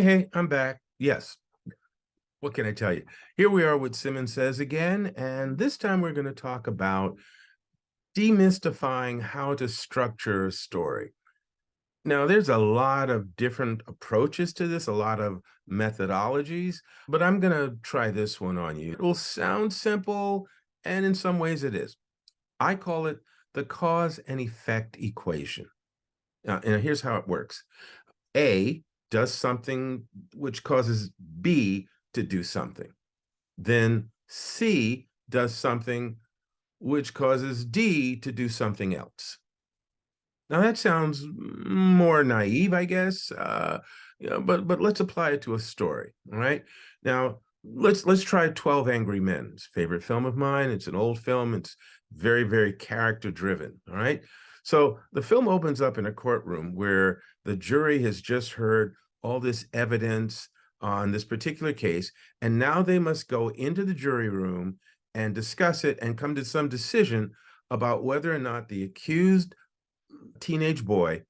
Hey, I'm back. Yes. What can I tell you? Here we are with Simmons Says again, and this time we're going to talk about demystifying how to structure a story. Now, there's a lot of different approaches to this, a lot of methodologies, but I'm going to try this one on you. It will sound simple, and in some ways it is. I call it the cause and effect equation. And here's how it works. A does something which causes B to do something. Then C does something which causes D to do something else. Now that sounds more naive, I guess, but let's apply it to a story. All right. Now let's try 12 Angry Men. It's a favorite film of mine. It's an old film. It's very character driven. All right. So the film opens up in a courtroom where the jury has just heard all this evidence on this particular case, and now they must go into the jury room and discuss it and come to some decision about whether or not the accused teenage boy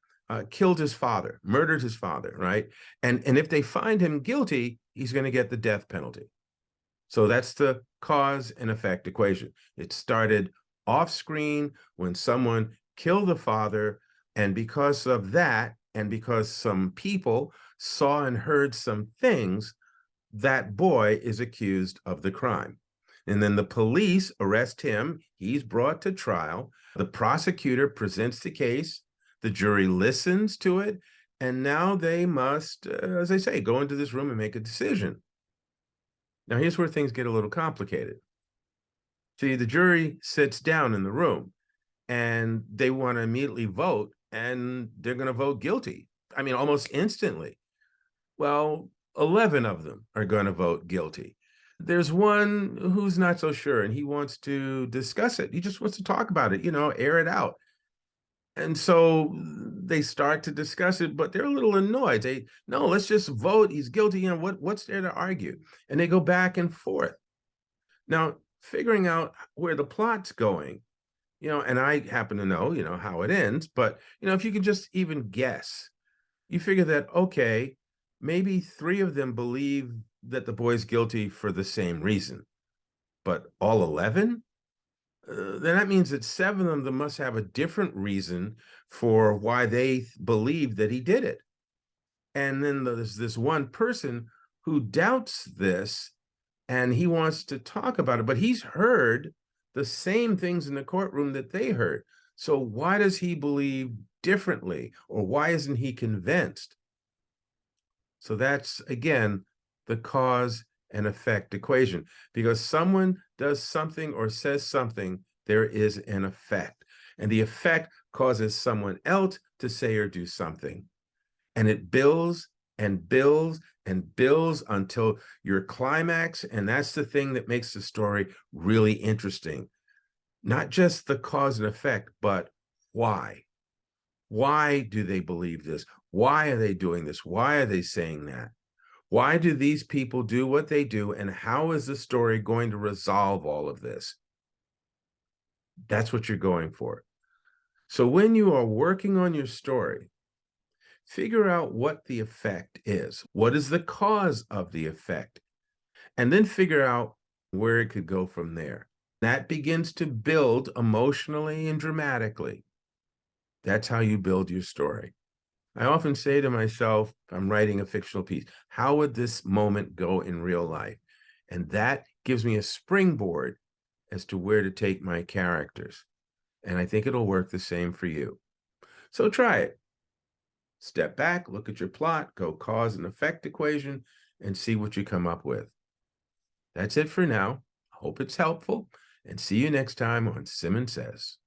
killed his father, murdered his father, right? And if they find him guilty, he's going to get the death penalty. So that's the cause and effect equation. It started off screen when someone killed the father, and because of that, and because some people saw and heard some things, that boy is accused of the crime. And then the police arrest him. He's brought to trial. The prosecutor presents the case. The jury listens to it. And now they must, as I say, go into this room and make a decision. Now, here's where things get a little complicated. See, the jury sits down in the room and they want to immediately vote, and they're going to vote guilty. I mean, almost instantly. Well, 11 of them are going to vote guilty. There's one who's not so sure and he wants to discuss it. He just wants to talk about it, air it out. And so they start to discuss it, but they're a little annoyed. No, let's just vote. He's guilty. What's there to argue? And they go back and forth. Now, figuring out where the plot's going, and I happen to know, how it ends, but, if you could just even guess, you figure that, okay, maybe three of them believe that the boy's guilty for the same reason, but all 11? Then that means that seven of them must have a different reason for why they believe that he did it. And then there's this one person who doubts this and he wants to talk about it, but he's heard the same things in the courtroom that they heard. So why does he believe differently, or why isn't he convinced? So that's, again, the cause and effect equation. Because someone does something or says something, there is an effect. And the effect causes someone else to say or do something. And it builds and builds and builds until your climax. And that's the thing that makes the story really interesting. Not just the cause and effect, but why? Why do they believe this? Why are they doing this? Why are they saying that? Why do these people do what they do? And how is the story going to resolve all of this? That's what you're going for. So when you are working on your story, figure out what the effect is. What is the cause of the effect? And then figure out where it could go from there. That begins to build emotionally and dramatically. That's how you build your story. I often say to myself, I'm writing a fictional piece, how would this moment go in real life? And that gives me a springboard as to where to take my characters. And I think it'll work the same for you. So try it. Step back, look at your plot, go cause and effect equation, and see what you come up with. That's it for now. Hope it's helpful, and see you next time on Simmons Says.